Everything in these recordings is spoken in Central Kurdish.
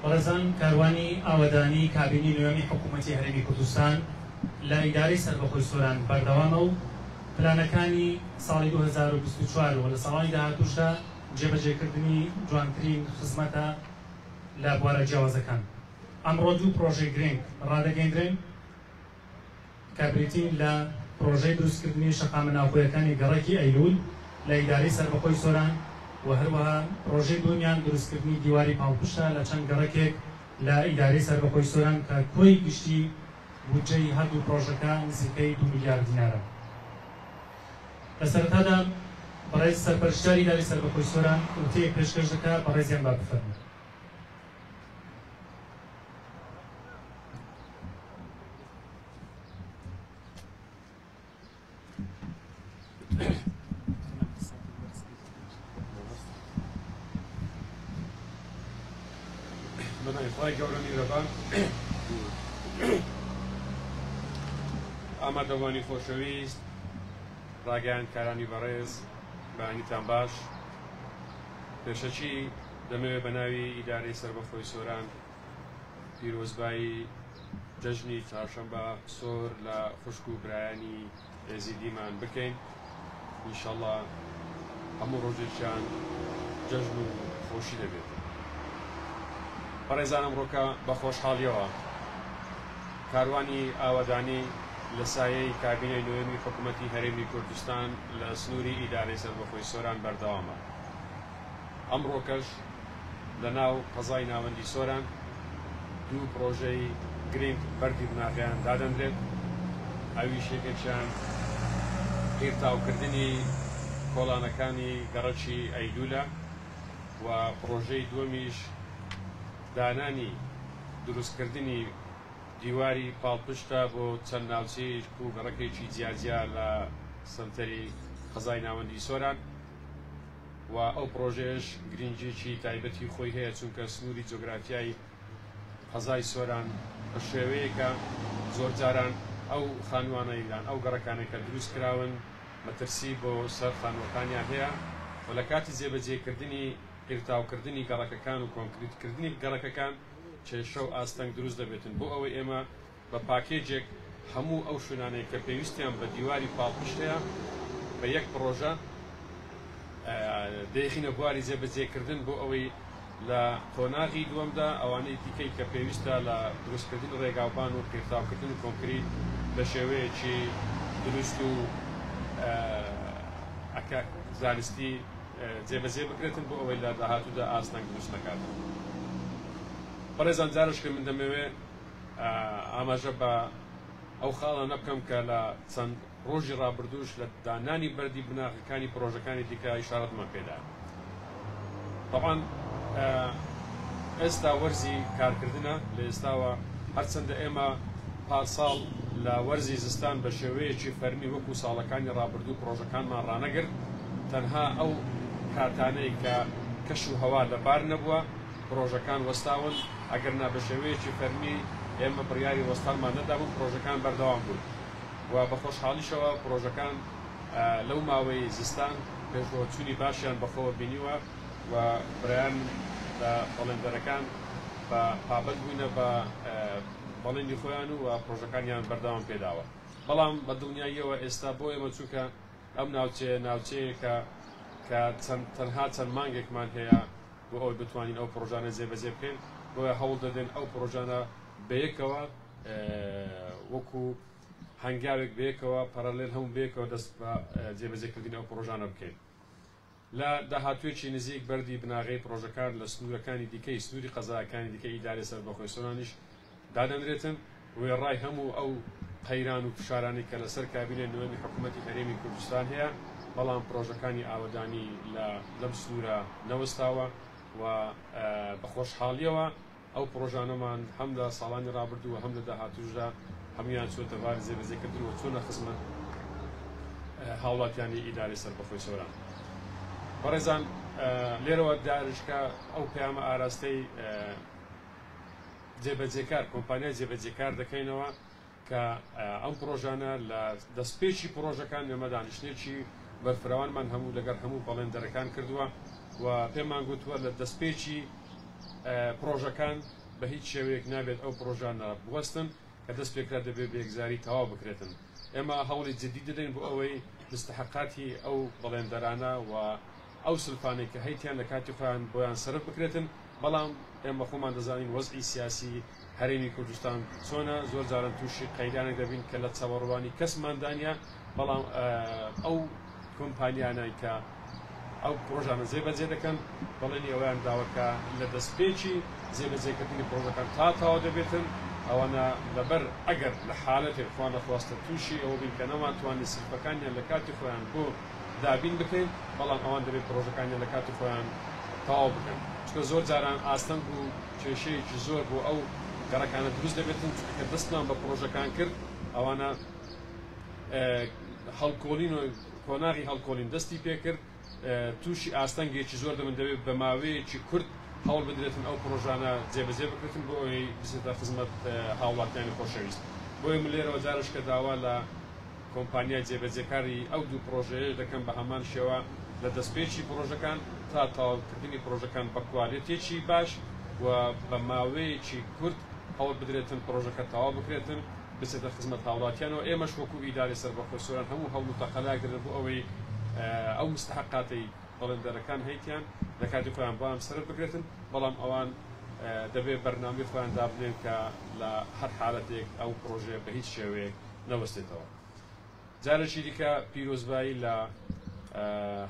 بەڕێزان کاروانی ئاوەدانی کابینی نوێمی حکوومەتی هەرێمی کوردستان لە ئیدارەی سەربەخۆی سۆران بەردەوامە و پلانەکانی ساڵی 2024 و لە ساڵانی داهاتووشدا جێبەجێکردنی جوانترین خزمەتە لە بوارە جیاوازەکان. ئەمڕۆ دوو پرۆژەی گرنگ ڕادەگەیەندرێن کە بریتین لە پرۆژەی دروستکردنی شەقامە ناوخۆیەکانی گەڕێکی ئەیلول لە ئیدارەی سەربەخۆی سۆران و هەروەها پرۆژەی دومیان دروستکردنی دیواری پاڵپشتە لە چەند گەڕێکێک لە ئیدارەی سەربەخۆی سۆران کە کۆی گشتی بودجەی هەردوو پرۆژەکە نزیکەی 2 میلیارد دینارە. لە سەرەتادا بەڕێز سەرپەرشتیاری ئیدارەی سەربەخۆی سۆران وتەیەک پێشکەش دەکات بەڕێزیان با بفەرمێن. ئامادەوانی خۆشەویست ڕاگەیاندکارانی بەڕێز بەیانیتان باش، پێشەچی دەمەوێت بە ناوی ئیدارەی سەربەخۆی سۆران پیرۆزبایی جەژنی چهارشەمبە سۆر لە خوشک و برایانی ئێزیدیمان بکەین. ئینشەڵڵا هەموو ڕۆژێکیان جەژن و خۆشی دەبێت. بەڕێزان ئەمڕۆکە بە خۆشحاڵیەوە کاروانی ئاوەدانی لە سایەی کابینەی نوێمی حکوومەتی هەرێمی کوردستان لە سنووری ئیدارەی سەربەخۆی سۆران بەردەوامە. ئەمڕۆکەش لە ناو قەزای ناوەندی سۆران دوو پرۆژەی گرنگ بەردی بناغیان دادەنرێت. ئەویش یەکێکیان قیرتاوکردنی کۆڵانەکانی گەڕەکی ئەیلولە و پرۆژەی دووەمیش دانانی دروستکردنی دیواری پاڵپشتە بۆ چەند ناوچەیەک و گەڕەکێکی جیاجیا لە سنتەری قەزای ناوەندی سۆران و ئەو پرۆژەیەش گرنگجێکی تایبەتی خۆی هەیە چونکە سنووری جۆگرافیای قەزای سۆران بە شێوەیەکە زۆر جاران ئەو خانوانەیان ئەو گەڕەکانێکە دروست کراون مەترسی بۆ سەر خانوەکانیان هەیە و لە کاتی جێبەجێکردنی قیرتاوکردنی گەڕەکەکان و کۆنکریتکردنی گەڕەکەکان کێشە و ئاستەنگ دروست دەبێتن بۆ ئەوەی ئێمە بە پاکێجێک هەموو ئەو شوێنانەیە کە پێویستیان بە دیواری پاڵپشتەیە بە یەک پرۆژە دەیخینە بواری جێبەجێکردن بۆ ئەوەی لە قۆناغی دووەمدا ئەوانەی دیکەی کە پێویستە لە دروستکردن ڕێگاوبان و قیرتاوکردن و کۆنکریت بە شێوەیەکی دروست و زانستی جێبەجێ بکرێتن بۆ ئەوەی لە داهاتوودا ئاستەنگ دروست نەکاتن. بەڕێزان جارشکە من دەمەوێت ئاماژە بە ئەو خاڵە نەبکەم کە لە چەند ڕۆژی ڕابردووش لە دانانی بەردی بناغەکانی پرۆژەکانی دیکە ئیشارەتمان پێدا. طبعاً ئێستا وەرزی کارکردنە لە ئێستاوە هەرچەندە ئێمە پارساڵ لە وەرزی زستان بە شێوەیەکی فەرمی وەکو ساڵەکانی ڕابردوو پرۆژەکانمان ڕانەگرت، تەنها ئەو کاتانەی کە کەش و هەوا لەبار نەبووە پرۆژەکان وەستاون، ئەگەرنا بە شێوەیەکی فەرمی ئێمە بڕیاری وەستانمان نەدابوو پرۆژەکان بەردەوام بوون و بە خۆشحاڵیشەوە پرۆژەکان لەو ماوەی زستان پێشەوەچوونی باشیان بەخۆوە بینیوە و بڕیان لە بەڵێندەرەکان بە پابەت بووینە بە بەڵێنی خۆیان و پرۆژەکانیان بەردەوام پێداوە. بەڵام بە دڵنیاییەوە ئێستا بۆ ئێمە چووکە ئەم ناوچەیەکە کە تەنها چەند مانگێکمان هەیە بۆ ئەوی بتوانین ئەو پرۆژانە جێبەجێ بکەین، بۆیە هەوڵ دەدەن ئەو پرۆژانە بەیەکەوە وەکو هەنگاوێک بەیەکەوە پەرەلێل هەموو بەیەکەوە دەست بە جێبەجێکردنی ئەو پرۆژانە بکەین. لە داهاتوێکی نزیک بەردی بناغەی پرۆژەکان لە سنوورەکانی دیکەی سنووری قەزایەکانی دیکەی ئیدارەی سەربەخۆی سۆرانیش دادەنرێتن وێڕای هەموو ئەو قەیران و فشارانی کە لەسەر کابینەی نوێمی حکوومەتی هەرێمی کوردستان هەیە، بەڵام پرۆژەکانی ئاوەدانی لەم سنوورە نەوەستاوە و بە خۆشحاڵیەوە ئەو پرۆژانەمان هەم لە ساڵانی ڕابردوو و هەم لە داهاتووشدا هەمویان چۆتە ڤاری جێبەجێکردن و چۆنە خزمەت هاوڵاتیانی ئیدارەی سەربەخۆی سۆران. بەڕێزان لێرەوە دارشکە ئەو پەیامە ئاراستەی جێبەجێکار کۆمپانیای جێبەجێکار دەکەینەوە کە ئەم پرۆژانە لە دەستپێکی پرۆژەکان ئێمە دانیشتێکی بەرفراوانمان هەموو لەگەر هەموو بەڵێندەرەکان کردووە و پێمان گوتووە لە دەستپێکی پرۆژەکان بە هیچ شێوەیەک نابێت ئەو پرۆژانە بوەستن کە دەست پێکرا دەبێت بێگزاری تەواو بکرێتن. ئێمە هەوڵی جدی دەدەین بۆ ئەوەی مستحقاتی ئەو بەڵێندەرانە و ئەو سلفانەی کە هەیتیان لە کاتی خۆیان بۆیان سەرف بکرێتن، بەڵام ئێمە خۆمان دەزانین وەزعی سیاسی هەرێمی کوردستان چۆنە، زۆر جاران تووشی قەیدانێک دەبین کە لە چاوەڕوانی کەسماندانە، بەڵام ئەو کۆمپانیانەی کە ئەو پرۆژانە جێبەجێ دەکەن بەڵێنی ئەویان داوەکە لە دەستپێکی جێبەجێکردنی پرۆژەکان تا تاوا دەبێتن. ئەوانە لەبەر ئەگەر لە حالەتێک خۆیان نەخواستە تووشی ئەوە بین کە نەماتوانانی سلفەکانیان لە کاتی خۆیان بۆ دابین بکەین، بەڵام ئەوان دەبێت پرۆژەکانیان لە کاتی خۆیان تەواو بکەن. چکە زۆر جاران ئاستەنگ و کێشەیەکی زۆر بۆ ئەو گەڕەکانە دروست دەبێتن، چکە دەستمان بە پرۆژەکان کرد ئەوانە هەڵکۆڵین و کۆناغی هەڵکۆڵین دەستی پێکرد، تووشی ئاستەنگێکی زۆر دەبن دەبێت بە ماوەیەکی کورت هەوڵ بدرێتن ئەو پرۆژانە جێبەجێ بکرێتن بۆ ئەوەی بچێتە خزمەت هاوڵاتیانی خۆشەویست. بۆیە من لێرەوە جارش کە داوا لە کۆمپانیای جێبەجێکاری ئەو دوو پرۆژەیە دەکەم بە هەمان شێوە لە دەستپێکی پرۆژەکان تا تەواوکردنی پرۆژەکان بە کواڵیتێکی باش و بە ماوەیەکی کورت هەوڵ بدرێتن پرۆژەکە تەواو بکرێتن بچێتە خزمەت هاوڵاتیانەوە. ئێمەش وەکو ئیداری سەربەخۆی سۆران هەموو هەوڵ و تەقەلاگرن بۆ ئەوەی ئەو مستحقاتی بەڵێندەرەکان هەیتیان لە کاتی خۆیان بۆیان سەرف بکرێتن، بەڵام ئەوان دەبێت بەرنامەی خۆیان دابنێن کە لە هەر حالەتێک ئەو پرۆژێ بە هیچ شێوەیەک نەوەستێتەوە. جارێکی دیکە پیرۆزبایی لە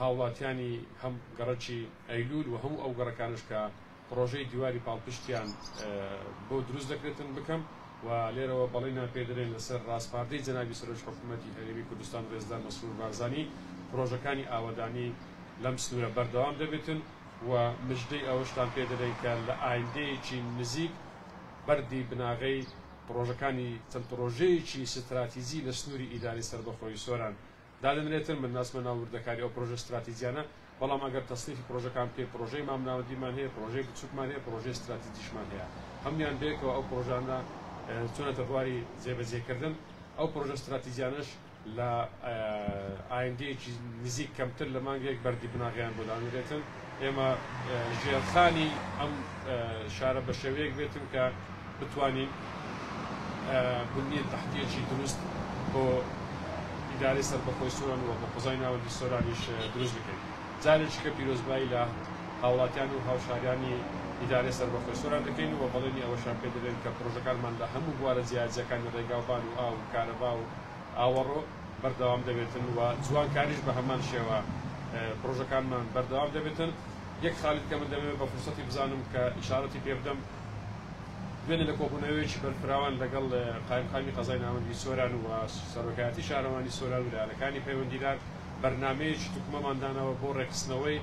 هاوڵاتیانی هەم گەڕەکی ئەیلول و هەموو ئەو گەڕەکانش کە پرۆژەی دیواری پاڵپشتیان بۆ دروست دەکرێتن بکەم و لێرەوە بەڵێنیان پێدەرێن لەسەر ڕاستپاردەی جەنابی سەرۆک حکوومەتی هەرێمی کوردستان ڕێزدار مەسرور بارزانی پرۆژەکانی ئاوەدانی لەم سنوورە بەردەوام دەبێتن و مژدەی ئەوەشتان پێدەدەین کە لە ئایندەیەکی نزیک بەردی بناغەی پرۆژەکانی چەند پرۆژەیەکی استراتیژی لە سنووری ئیداری سەربەخۆی سۆران دادەنرێتن. من ناسمە ناوردەکاری ئەو پرۆژە استراتیژیانە، بەڵام ئەگەر تەسنیفی پرۆژەکان پێ پرۆژەی مامناوەندیمان هەیە، پرۆژەی بچووکمان هەیە، پرۆژەی استراتیژیشمان هەیە، هەمویان بێکەوە ئەو پرۆژانە چۆنەتە بواری جێبەجێکردن. ئەو پرۆژە استراتیژیانش لە ئایندەیەکی نزیک کەمتر لە مانگێک بەردی بناغیان بۆ دانرێتن. ئێمە ژێرخانی ئەم شارە بە شێوەیەک بێتن کە بتوانین بنیە تەحتیەکی دروست بۆ ئیداری سەربەخۆی سۆران و بە قوزای ناوەندی سۆرانیش دروست بکەین. جارێکی کە پیرۆزبایی لە هاوڵاتیان و هاوشاریانی ئیداری سەربەخۆی سۆران دەکەین و بەڵێنی ئەوەشان پێ دەدەین کە پرۆژەکانمان لە هەموو بوارە جیاجەکانی ڕێگاوبان و ئاو و کارەبا و ئاوەڕۆ بەردەوام دەبێتن و جوانکاریش بە هەمان شێوە پرۆژەکانمان بەردەوام دەبێتن. یەک خاڵت کە من دەبێت بە فرسەتی بزانم کە ئیشارەتی پێ بدەم دوێنێ لە کۆبوونەوەیەکی بەرفراوان لەگەڵ قایمخانی قەزای ناوەندی سۆران و سەرۆکایەتی شارەوانی سۆران و لایەنەکانی پەیوەندیدار بەرنامەیەکی توکمەماندانەوە بۆ ڕێکخستنەوەی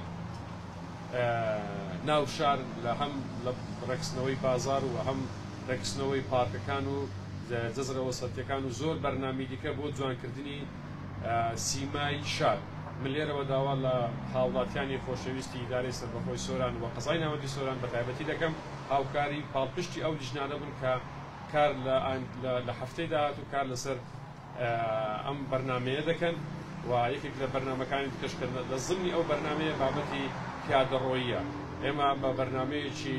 ناو شار لە هەم لە ڕێکخستنەوەی بازار و هەم ڕێکخستنەوەی پارکەکان و جەزرەوە سەرتیەکان و زۆر بەرنامی دیکە بۆ جوانکردنی سیمای شار. من لێرەوە داوا لە هاوڵاتیانی خۆشەویستی ئیدارەی سەربەخۆی سۆران و قەزای ناوەندی سۆران بەتایبەتی دەکەم هاوکاری پاڵپشتی ئەو لیژنانە بن کە کار لە هەفتەی داهات و کار لەسەر ئەم بەرنامەیە دەکەن و یەکێک لە بەرنامەکانی دیکەشکرد لە ضمنی ئەو بەرنامەیە بابەتی پیادەڕۆییە. ئێمە بە بەرنامەیەکی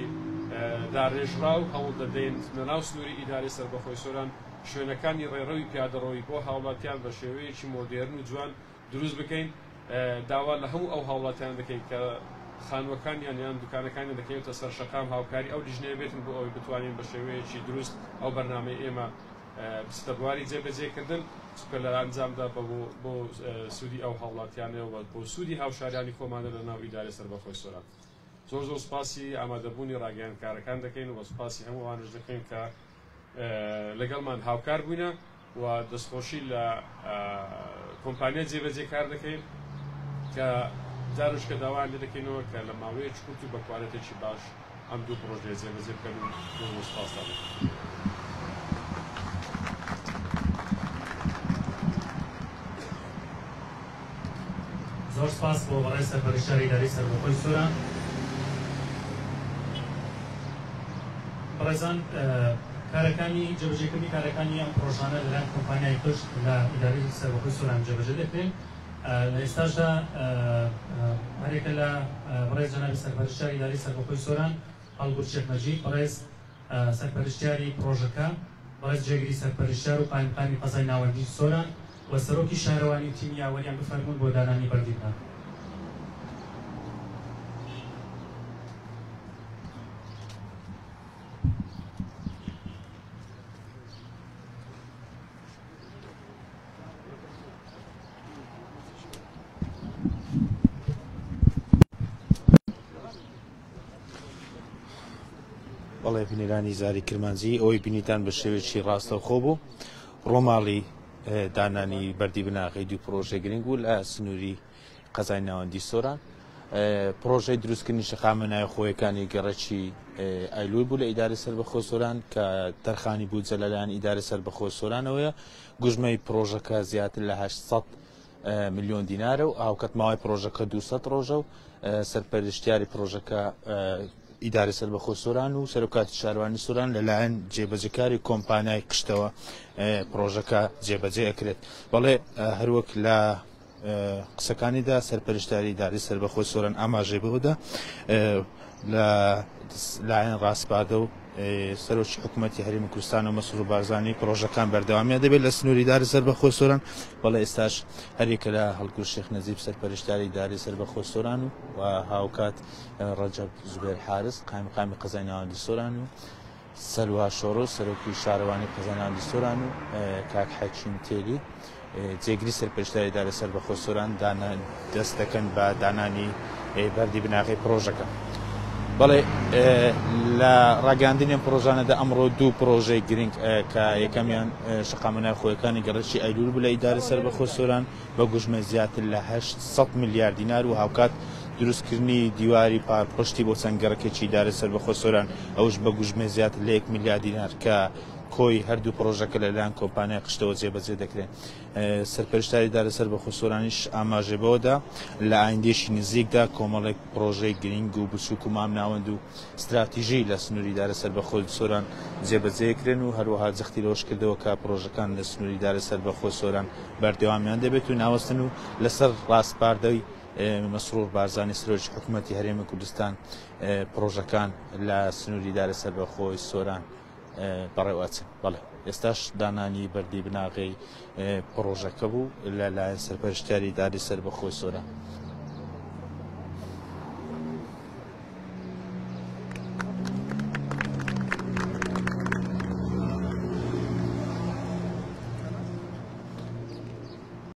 داڕێژراو هەوڵ دەدەین لەناو سنووری ئیداری سەربەخۆی سۆران شوێنەکانی ڕێڕەوی پیادەڕۆیی بۆ هاوڵاتیان بە شێوەیەکی مۆدێرن و جوان دروست بکەین. داوا لە هەموو ئەو هاوڵاتیان دەکەین کە خانوەکانیان یان دوکانەکانی دەکەوێتە سەر شەقام هاوکاری ئەو لیژنەیە بێتن بۆ ئەوەی بتوانین بە شێوەیەکی دروست ئەو بەرنامەی ئێمە بستە بواری جێبەجێکردن چکە لە ئەنجامدا بۆ سوودی ئەو هاوڵاتیانەوە بۆ سوودی هاوشاریانی خۆمانە لە ناو ئیدارەی سەربەخۆی سۆران. زۆر زۆر سوپاسی ئامادەبوونی ڕاگەیاندکارەکان دەکەین و بە سوپاسی هەموو ئەوانش دەکەین کە لەگەڵمان هاوکار بووینە و دەستخۆشی لە کۆمپانیا جێبەجێکار دەکەین کە جارش کە داوایان لێ دەکەینەوە کە لە ماوەیەکی کورت و بە کوالەتێکی باش ئەم دوو پرۆژەیە جێبەجێ بکەن و سوپاس دەکەین. زۆر سپاس بۆ بەڕێز سەرپەرشتیاری ئیدارەی سەربەخۆی سۆران. بەڕێزان کارەکانی جێبەجێکردنی کارەکانی ئەم پرۆژانە لەلایەن کۆمپانیای پشت لە ئیدارەی سەربەخۆی سۆران جێبەجێ دەکرێن. لە ئێستاشدا هەرێکە لە بەڕێز جەنابی سەرپەرشتیاری ئیدارەی سەربەخۆی سۆران هەڵگورد شێخ نەجیب بەڕێز سەرپەرشتیاری پرۆژەکە بەڕێز جێگیری سەرپەرشتیار و قایمقامی قەزای ناوەندی سۆران و سەرۆکی شارەوانی و تیمی یاوەریان بفەرمون بۆ دانانی بەردیبنان. بەڵێ بینێرانی زاری کرمانجی ئەوەی بینیتان بە شێوێکی ڕاستەوخۆ بوو ڕۆماڵی دانانی بەردی بناغی دوو پرۆژێ گرنگ بوو لە سنووری قەزای ناوەندی سۆران. پرۆژەی دروستکردنی شەقامەنای خۆیەکانی گەڕەکی ئایلوی بوو لە ئیدارە سەربەخۆ سۆران کە تەرخانی بوو جەلەلایەن ئیدارە سەربەخۆ سۆرانەوەیە. گوژمەی پرۆژەکە زیاتر لە 800 ملیۆن دینارە و ئاوکەت ماوەی پرۆژەکە 200 ڕۆژە و سەرپەرشتیاری پرۆژەکە ئیدارە سەربەخۆ سۆران و سەرۆکاتی شارەوانی سۆران لەلایەن جێبەجەکاری کۆمپانیای قشتەوە پرۆژەکە جێبەجێ ئەکرێت. بەڵێ هەروەک لە قسەکانیدا سەرپەرشتیاری ئیدارەی سەربەخۆ سۆران ئاماژەی بەوەدا لە لایەن ڕاستپادە و سەرۆکی حکوومەتی هەرێمی کوردستان و مەسرور بارزانی پرۆژەکان بەردەوامیان دەبێت لە سنووری ئیدارە سەربەخۆ سۆران. بەڵێ ئێستاش هەرێکە لە هەڵگورد شێخ نەجیب سەرپەرشتیاری ئیدارەی سەربەخۆ سۆران و هاوکات ڕەجەب زوبێر حارس قایمقامی قەزای ناوەندی سۆران و سەلوا شۆڕۆ سەرۆکی شارەوانی قەزای ناوەندی سۆران و کاک حەکیم تێری جێگیری سەرپەرشتیاری ئیدارە سەربەخۆ سۆران دەست دەکەن بە دانانی بەردی بناغی پرۆژەکە. بەڵێ لە ڕاگەاندنیان پرۆژانەدا ئەمڕۆ دوو پرۆژەی گرنگ کە یەکەمیان شەقامەنای خۆیەکانی گەڕەکی ئایلوور بوو لە ئیدارە سەربەخۆ سۆران بە گوژمە زیاتر لە 800 میلیارد دینار و هاوکات دروستکردنی دیواری پاڵپشتی بۆ چەنگەڕەکێکی ئیدارە سەربەخۆ سۆران ئەوش بە گوژمە زیاتر لە 1 میلیارد دینار کە کۆی هەردوو پرۆژەکە لەلایەن کۆمپانیای قشتەوە جێبەجێ دەکرێت. سەرپەرشتیاری ئیدارە سەربەخۆ سۆرانیش ئاماژێ بەوەدا لە ئایندێشی نزیکدا کۆمەڵێک پرۆژەی گرنگ و بچووک و مام ناوەند و استراتیژی لە سنووری ئیدارە سەربەخۆ سۆران جێبەجێکرێن و هەروەها جەختی لەوەش کردەوە کە پرۆژەکان لە سنووری ئیدارە سەربەخۆ سۆران بەردەوامیان دەبێت و ناوەستن و لەسەر ڕاستپاردەی مەسرور بارزانی سەرۆکی حکوومەتی هەرێمی کوردستان پرۆژەکان لە سنووری ئیدارە سەربەخۆی سۆران بەڕێوەچن. بەڵێ ئێستاش دانانی بەردی بناغی پرۆژەکە بوو لە لایەن سەرپەرشتیاری ئیدارەی سەربەخۆی سۆران.